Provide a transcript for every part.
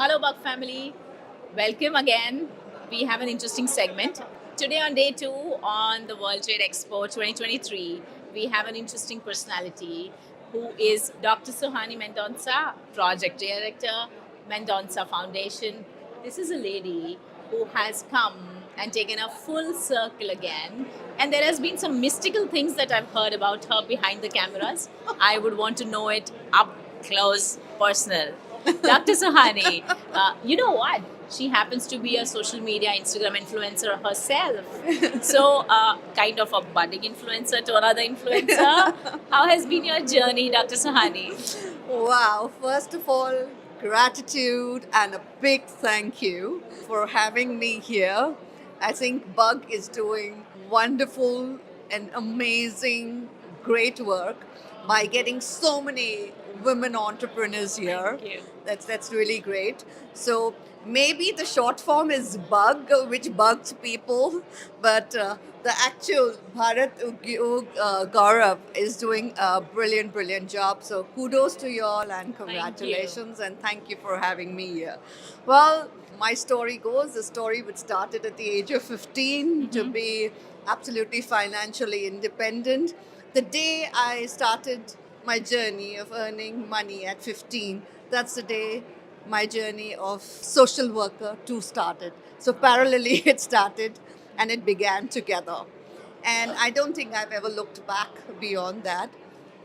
Hello, Bug family. Welcome again. We have an interesting segment. Today, on day two on the World Trade Expo 2023, we have an interesting personality who is Dr. Suhani Mendonca, Project Director, Mendonca Foundation. This is a lady who has come and taken a full circle again. And there has been some mystical things that I've heard about her behind the cameras. I would want to know it up close, personal. Dr. Suhani, you know what? She happens to be a social media Instagram influencer herself. So, kind of a budding influencer to another influencer. How has been your journey, Dr. Suhani? Wow, first of all, gratitude and a big thank you for having me here. I think Bug is doing wonderful and amazing, great work by getting so many women entrepreneurs here. Thank you. That's really great. So maybe the short form is Bug, which bugs people, but the actual Bharat Gaurav is doing a brilliant job. So kudos to you all and congratulations and thank you for having me here. Well, my story goes, the story which started at the age of 15 to be absolutely financially independent. The day I started my journey of earning money at 15, that's the day my journey of social worker too started. So parallelly it started and it began together. And I don't think I've ever looked back beyond that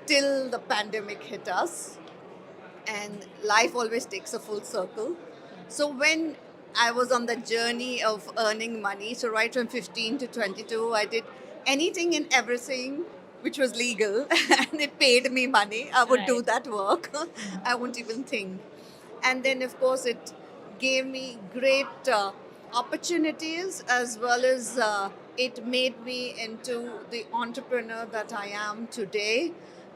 till the pandemic hit us. And life always takes a full circle. So when I was on the journey of earning money, so right from 15 to 22, I did anything and everything which was legal and it paid me money. I would do Right. that work. I wouldn't even think. And then, of course, it gave me great opportunities as well as it made me into the entrepreneur that I am today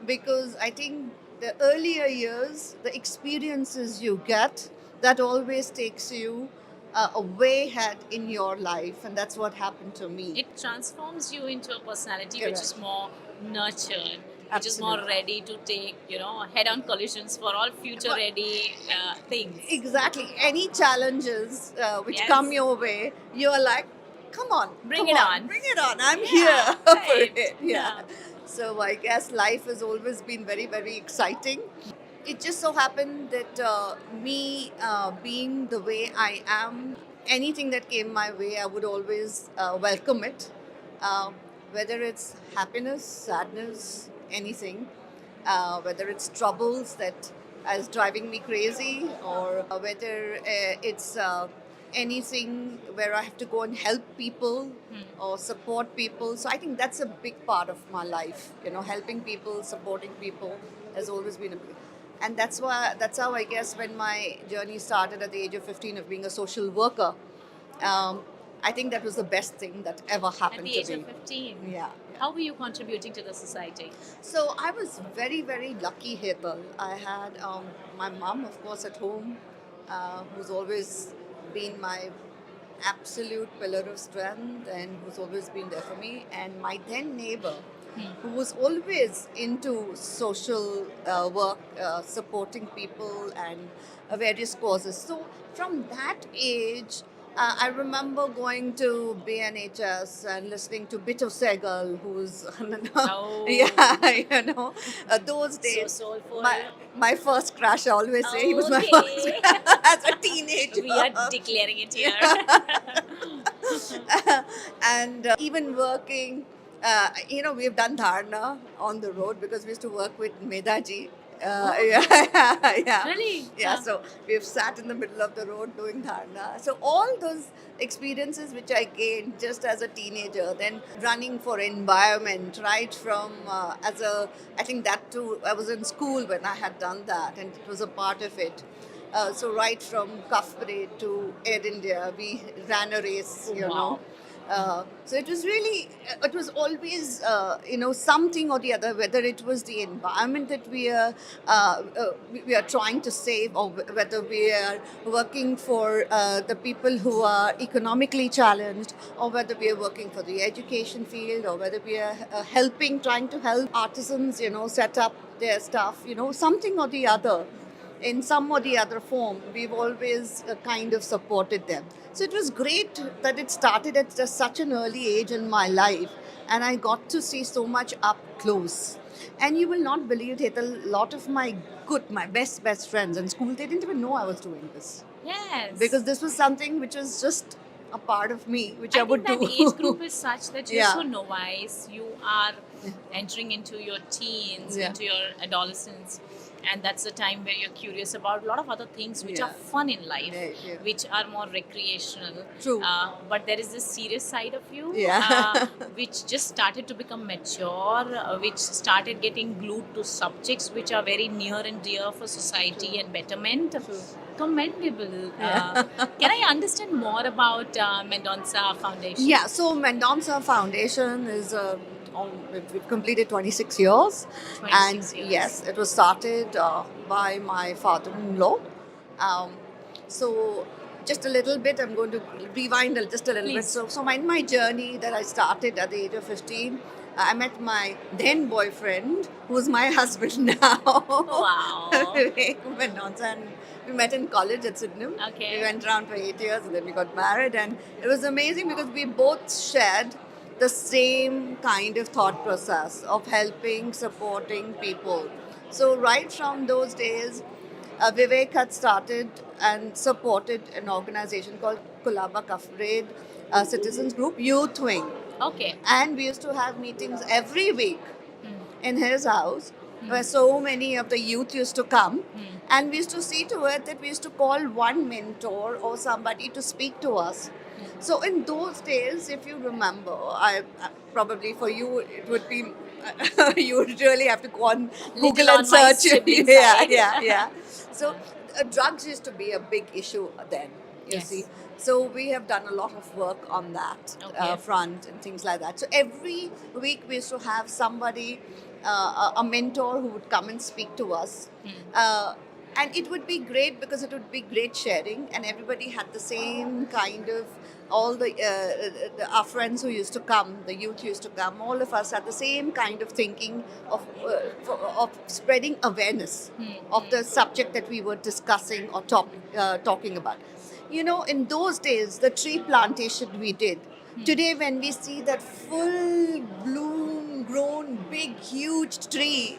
because I think the earlier years, the experiences you get, that always takes you a way ahead in your life, and that's what happened to me. It transforms you into a personality which is Correct. more nurtured, which is more Absolutely. ready to take, head-on collisions for all future-ready things. Exactly. Any challenges which Yes. come your way, you're like, come on, Bring it on. bring it on. I'm here Yeah, for right. it. Yeah. Yeah. So I guess life has always been very exciting. It just so happened that me being the way I am, anything that came my way, I would always welcome it. Uh, Whether it's happiness, sadness, anything, whether it's troubles that is driving me crazy, or whether it's anything where I have to go and help people or support people. So I think that's a big part of my life. Helping people, supporting people has always been a big. And that's how I guess when my journey started at the age of 15 of being a social worker. Um, I think that was the best thing that ever At happened the to age me. of 15. Yeah. How were you contributing to the society? So I was very lucky, Hetal. I had my mom, of course, at home, who's always been my absolute pillar of strength and who's always been there for me, and my then neighbor, who was always into social work, supporting people and various causes. So from that age, I remember going to BNHS and listening to Bito Segal, who's Oh. yeah, those So days. soulful. My first crush, I always say he was my Okay. first as a teenager. We are declaring it here. And even working, we've done dharna on the road because we used to work with Medaji. Yeah. Really? Yeah, Huh. so we've sat in the middle of the road doing dharna. So all those experiences which I gained just as a teenager, then running for environment, right from I think that too, I was in school when I had done that and it was a part of it. So right from Cuff Parade to Air India, we ran a race, Wow. So it was really, it was always, something or the other, whether it was the environment that we are trying to save, or whether we are working for the people who are economically challenged, or whether we are working for the education field, or whether we are trying to help artisans, set up their stuff, something or the other. in some or the other form, we've always kind of supported them. So it was great that it started at just such an early age in my life, and I got to see so much up close. And you will not believe it, a lot of my best friends in school, they didn't even know I was doing this, Yes. because this was something which was just a part of me, which I I think would that do. age group is such that you're Yeah. so novice. You are entering into your teens, Yeah. into your adolescence, and that's the time where you're curious about a lot of other things which are Yeah. fun in life, Yeah, yeah. which are more recreational. True. But there is this serious side of you, Yeah. which just started to become mature, which started getting glued to subjects which are very near and dear for society and betterment. True. Commendable. Yeah. Can I understand more about Mendonça Foundation? Yeah, so Mendonça Foundation is we've completed 26 years. 26 And years. yes, it was started by my father-in-law. Um, so just a little bit, I'm going to rewind just a little bit. Please. So my journey that I started at the age of 15, I met my then boyfriend, who's my husband now. Wow. Vivek Mendonça, and we met in college at Sydenham. Okay. We went around for 8 years, and then we got married, and it was amazing because we both shared the same kind of thought process of helping, supporting people. So right from those days, Vivek had started and supported an organization called Kulaba Kafred Citizens Group Youth Wing, Okay. and we used to have meetings every week Hmm. in his house, where so many of the youth used to come. And we used to see to it that we used to call one mentor or somebody to speak to us. So in those days, if you remember, probably for you it would be you would really have to go on Google Little and on my search. sibling Yeah, side. yeah. So drugs used to be a big issue then. You Yes. see, so we have done a lot of work on that Okay. front and things like that. So every week we used to have somebody, a mentor who would come and speak to us. And it would be great because it would be great sharing, and everybody had the same kind of, all our friends who used to come, the youth used to come, all of us had the same kind of thinking of spreading awareness of the subject that we were discussing or talking about. You know, in those days, the tree plantation we did. Today, when we see that full bloom, grown, big, huge tree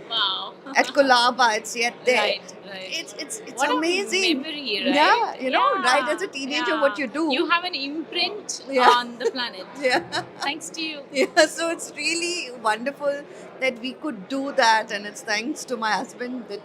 Wow. at Kolaba, it's yet there. Right, right. It's What amazing. a memory, right? Yeah, you know, right? As a teenager, what you do. You have an imprint Yeah. on the planet. Yeah. Thanks to you. Yeah, so it's really wonderful that we could do that, and it's thanks to my husband that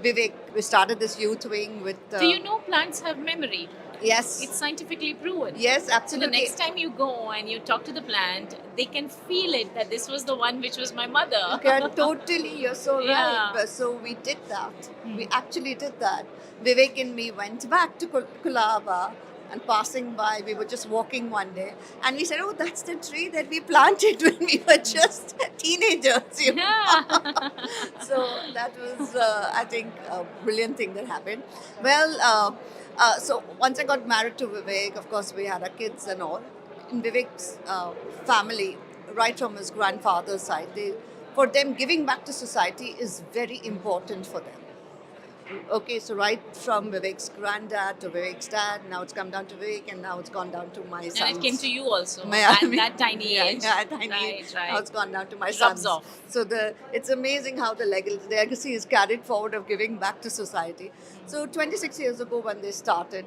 Vivek, we started this youth wing with. Do you know plants have memory? Yes. It's scientifically proven. Yes, So the absolutely. next time you go and you talk to the plant, they can feel it that this was the one which was my mother. Okay, totally, you're so Yeah. right. But so we did that. We actually did that. Vivek and me went back to Kulaba, and passing by, we were just walking one day, and we said, "Oh, that's the tree that we planted when we were just teenagers." You know? Yeah. So that was, I think, a brilliant thing that happened. Well, so once I got married to Vivek, of course, we had our kids and all. In Vivek's family, right from his grandfather's side, for them, giving back to society is very important for them. Okay, so right from Vivek's granddad to Vivek's dad, now it's come down to Vivek, and now it's gone down to my sons. And it came to you also Yeah, I at mean, that tiny yeah, age. Yeah, tiny Right, age. right. Now it's gone down to my It rubs sons. off. So it's amazing how the legacy is carried forward of giving back to society. So 26 years ago when they started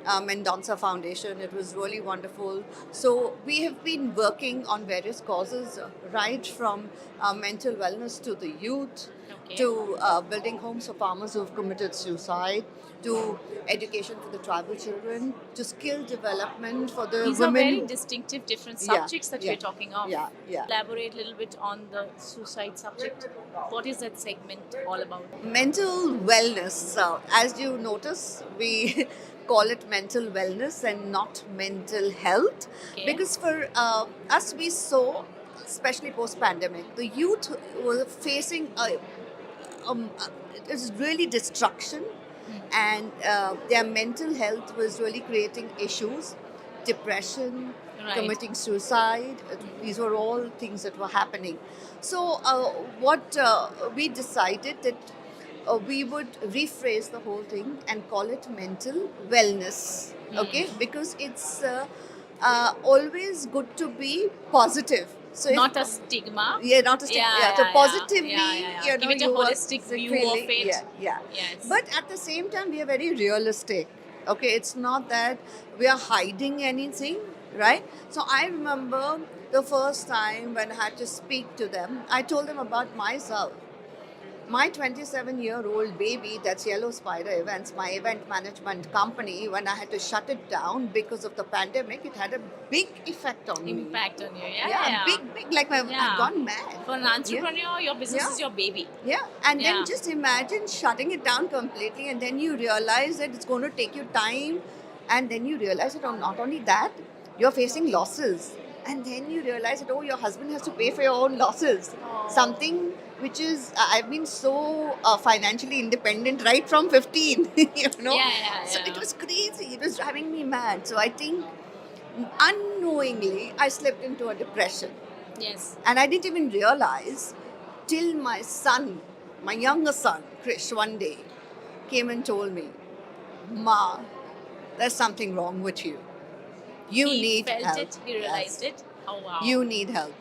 Mendonça Foundation, it was really wonderful. So we have been working on various causes, right from mental wellness to the youth, Okay. to building homes for farmers who have committed suicide, to education for the tribal children, to skill development for the These are women. very distinctive, different Yeah, subjects that yeah, we're talking of. yeah, yeah. Elaborate a little bit on the suicide subject. What is that segment all about? Mental wellness. As you notice, we call it mental wellness and not mental health. Okay. Because for us, we saw, especially post pandemic, the youth were facing it was really destruction, and their mental health was really creating issues, depression, Right. committing suicide. These were all things that were happening. So what we decided that we would rephrase the whole thing and call it mental wellness. Okay, because it's always good to be positive. So if Not a stigma. yeah, not a stick. Yeah, Yeah, so yeah, yeah, positively, yeah, yeah, yeah. you Give know, it a you are holistic view really, of it. yeah, yeah. Yes. But at the same time, we are very realistic. Okay, it's not that we are hiding anything, right? So I remember the first time when I had to speak to them, I told them about myself. My 27-year-old baby, that's Yellow Spider Events, my event management company, when I had to shut it down because of the pandemic, it had a big effect on me. Impact on you. Yeah, Yeah, yeah. big, like I've Yeah. gone mad. For an entrepreneur, your business Yeah. is your baby. Yeah, and Yeah. then just imagine shutting it down completely, and then you realize that it's going to take you time, and then you realize that not only that, you're facing losses, and then you realize that, oh, your husband has to pay for your own losses. Oh. Something which is, I've been so financially independent right from 15, you know. Yeah, yeah, So yeah. it was crazy. It was driving me mad. So I think unknowingly I slipped into a depression. Yes. And I didn't even realize till my son, my younger son, Krish, one day came and told me, Ma, there's something wrong with you. You He need felt help. it. He realized Yes. it. Oh wow. You need help.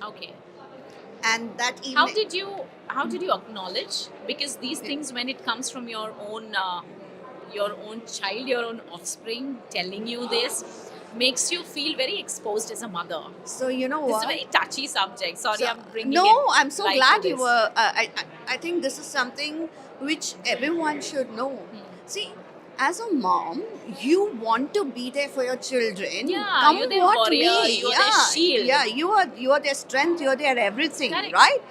Okay. And that evening. How did you acknowledge? Because these things, when it comes from your own child, your own offspring telling you this, makes you feel very exposed as a mother. So, you know This is what? a very touchy subject. Sorry, So- I'm bringing no, it. I'm so light glad to you this. were. I think this is something which everyone should know. See, as a mom, you want to be there for your children. Yeah, Come you're their what warrior, may. you're yeah, their shield. Yeah, you are their strength. You are their everything, Correct. right?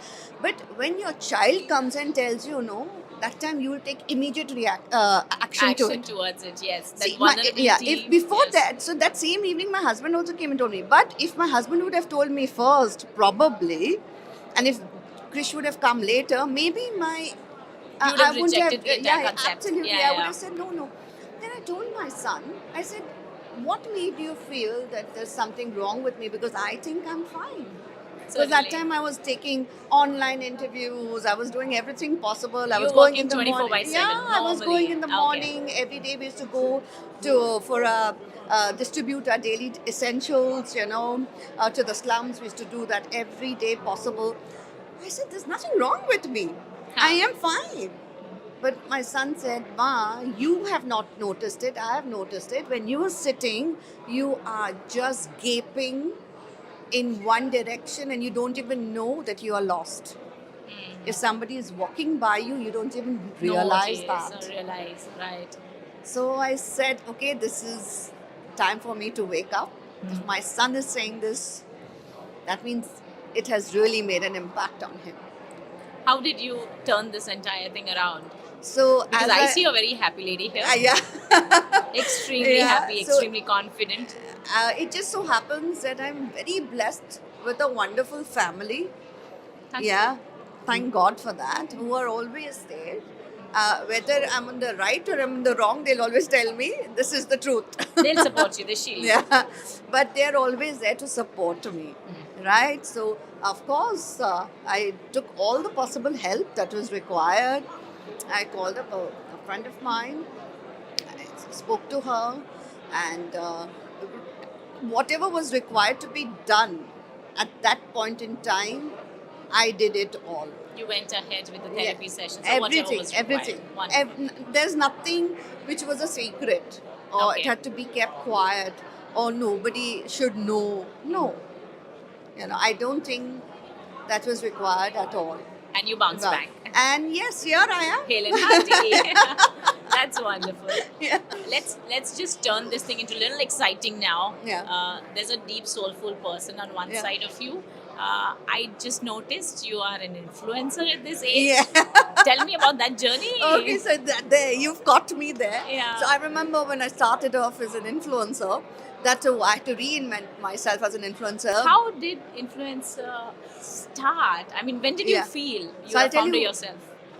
But when your child comes and tells you no, that time you will take immediate action to Action it. towards it. Yes. That See, vulnerability. if before yes. that, so that same evening, my husband also came and told me. But if my husband would have told me first, probably, and if Krish would have come later, maybe my You would have I wouldn't rejected the entire yeah, concept. absolutely. Yeah, I would yeah. have said no, no. Then I told my son, I said, what made you feel that there's something wrong with me? Because I think I'm fine. Because that Certainly. time I was taking online interviews, I was doing everything possible. I You was were going in working the 24 morning. by 7 Yeah, I was normally. going in the Okay. morning. Every day we used to go to for a distribute our daily essentials, to the slums. We used to do that every day possible. I said, there's nothing wrong with me. I am fine. But my son said, Ma, you have not noticed it. I have noticed it. When you are sitting, you are just gaping in one direction and you don't even know that you are lost. If somebody is walking by you, you don't even realize that. Realize, right. So I said, okay, this is time for me to wake up. If my son is saying this, that means it has really made an impact on him. How did you turn this entire thing around? So Because as I see a very happy lady here. yeah. Extremely Yeah, happy, so- extremely confident. It just so happens that I'm very blessed with a wonderful family. Thank Yeah, thank God for that, who are always there. Whether I'm on the right or I'm on the wrong, they'll always tell me this is the truth. They'll support you, they shield you. Yeah, but they're always there to support me, right? So, of course, I took all the possible help that was required. I called up a friend of mine, I spoke to her, and whatever was required to be done at that point in time, I did it all. You went ahead with the therapy sessions, or Everything, whatever was required. everything. Wonderful. There's nothing which was a secret or Okay. it had to be kept quiet or nobody should know. No. I don't think that was required at all. And you bounced But- back. And yes, here I am. Hale and hearty. That's wonderful. Yeah. Let's just turn this thing into a little exciting now. Yeah. There's a deep, soulful person on one Yeah. side of you. I just noticed you are an influencer at this age. Yeah. Tell me about that journey. Okay, so there you've got me there. Yeah. So I remember when I started off as an influencer, that I had to reinvent myself as an influencer. How did influencer start? I mean, when did you Yeah. feel you So I'll were tell founder you- yourself?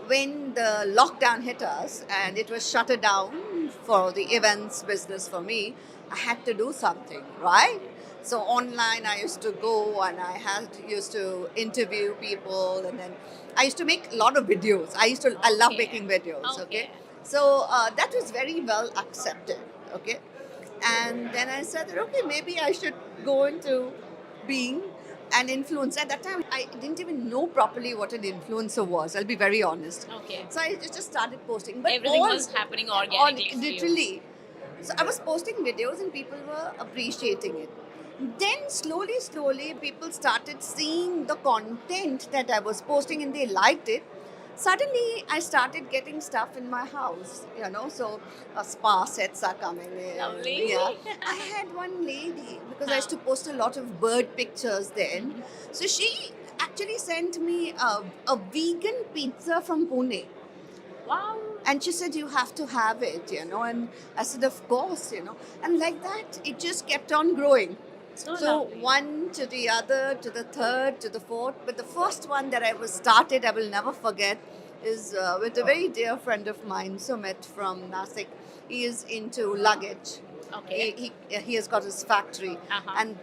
When the lockdown hit us and it was shut down for the events business for me, I had to do something, right? So online, I used to go and I had used to interview people, and then I used to make a lot of videos. I love Okay. making videos. Okay. Okay, so that was very well accepted. Okay, and then I said that okay, maybe I should go into being an influencer. At that time, I didn't even know properly what an influencer was. I'll be very honest. Okay. So I just started posting, but Everything all was happening on organically for you. literally. So I was posting videos and people were appreciating it. Then slowly, people started seeing the content that I was posting and they liked it. Suddenly, I started getting stuff in my house, so spa sets are coming in. Lovely. Yeah. I had one lady, because I used to post a lot of bird pictures then. Mhm. So she actually sent me a vegan pizza from Pune. Wow. And she said, you have to have it, and I said, of course, and like that, it just kept on growing. So So lovely. one to the other, to the third, to the fourth. But the first one that I was started, I will never forget, is with a very dear friend of mine, Sumit from Nasik. He is into luggage. Okay. He has got his factory, Uh-huh. and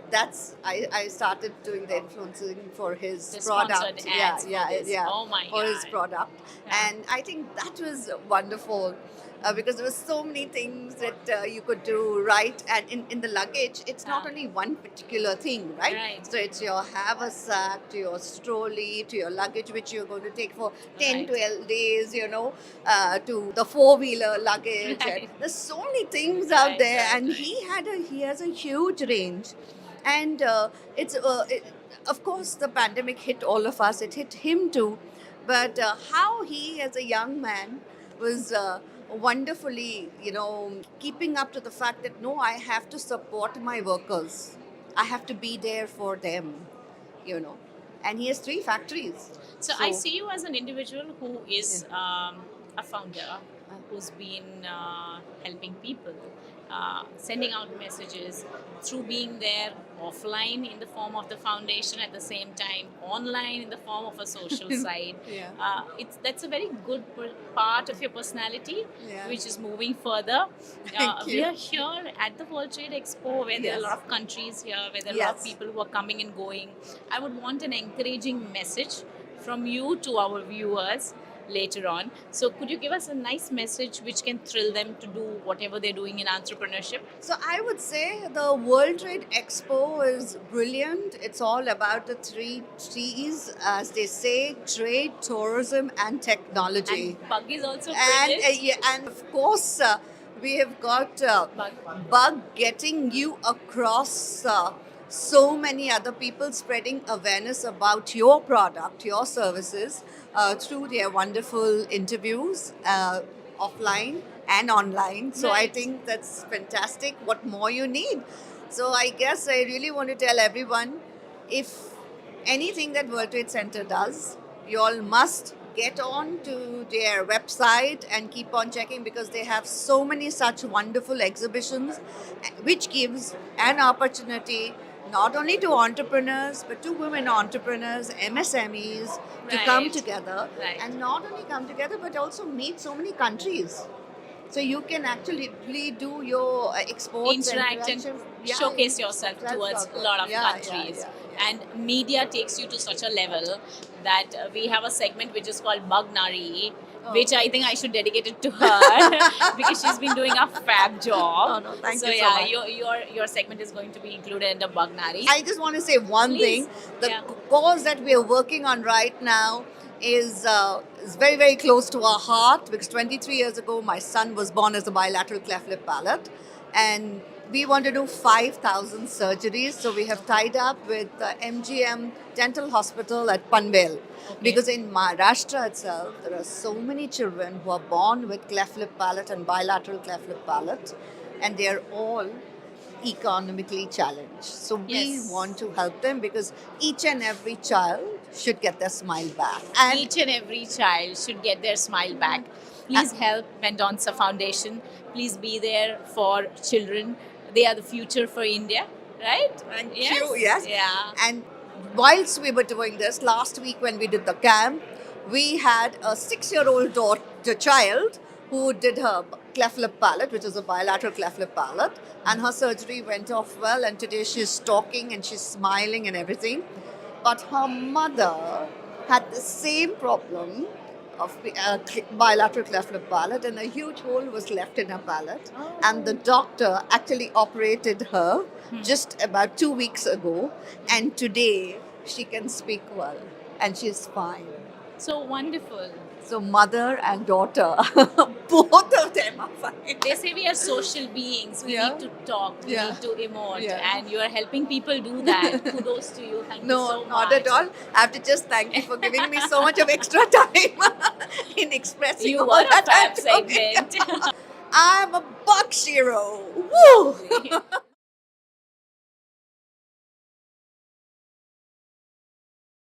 I started doing the influencing for his The product. sponsored ads for this. Oh my for his God. product, Yeah. and I think that was wonderful. Because there were so many things that you could do right, and in the luggage it's not Ah. only one particular thing, right? Right. So it's your haversack to your trolley to your luggage which you're going to take for 10 Right. 12 days, to the four-wheeler luggage. Right. And there's so many things out Right, there, right, and right. he has a huge range. And of course the pandemic hit all of us, it hit him too. But how he as a young man was wonderfully, keeping up to the fact that no, I have to support my workers. I have to be there for them, you know. And he has three factories. So I see you as an individual who is a founder, who's been helping people, sending out messages through being there offline in the form of the foundation, at the same time online in the form of a social site. Yeah. That's a very good part of your personality, Yeah. which is moving further. Thank We you. are here at the World Trade Expo, where there are a Yes. lot of countries here, where there are a lot of Yes. people who are coming and going. I would want an encouraging message from you to our viewers later on. So, could you give us a nice message which can thrill them to do whatever they're doing in entrepreneurship? So I would say the World Trade Expo is brilliant. It's all about the three T's, as they say: trade, tourism, and technology. And Bug is also And brilliant. and of course, we have got Bug. Bug getting you across so many other people, spreading awareness about your product, your services, through their wonderful interviews, offline and online. So I Right. think that's fantastic. What more you need? So I guess I really want to tell everyone, if anything that World Trade Center does, you all must get on to their website and keep on checking, because they have so many such wonderful exhibitions, which gives an opportunity not only to entrepreneurs but to women entrepreneurs, MSMEs, to come Right. together, Right. and not only come together but also meet so many countries. So you can actually really do your exports Interact and interactions. showcase yourself That's towards also- a lot of yeah, countries. yeah, yeah. And media takes you to such a level that we have a segment which is called Bug Nari, which I think I should dedicate it to her because she's been doing a fab job. Oh, no, thank so you so yeah, much. your segment is going to be included in the Bug Nari. I just want to say one Please. thing. The Yeah. cause that we are working on right now is very, very close to our heart, because 23 years ago, my son was born as a bilateral cleft lip palate. And we want to do 5,000 surgeries. So we have tied up with MGM Dental Hospital at Panvel. Okay. Because in Maharashtra itself, there are so many children who are born with cleft lip palate and bilateral cleft lip palate, and they are all economically challenged. So we Yes. want to help them, because each and every child should get their smile back. And Each and every child should get their smile back. Please help Mendonça Foundation. Please be there for children. They are the future for India, right? Thank Yes? you. Yes. Yeah. And whilst we were doing this last week when we did the camp, we had a 6-year-old daughter child who did her cleft lip palate, which is a bilateral cleft lip palate, and her surgery went off well. And today she's talking and she's smiling and everything. But her mother had the same problem of bilateral cleft lip palate, and a huge hole was left in her palate. And the doctor actually operated her just about 2 weeks ago, and today she can speak well and she's fine. So wonderful. So mother and daughter, both of them are fine. They say we are social beings. We Yeah. need to talk. We Yeah. need to emote. Yeah. And you are helping people do that. Kudos to you. Thank No, you so much. not at all. I have to just thank you for giving me so much of extra time in expressing You all were a that fab I'm doing. segment. I'm a bug zero. Woo!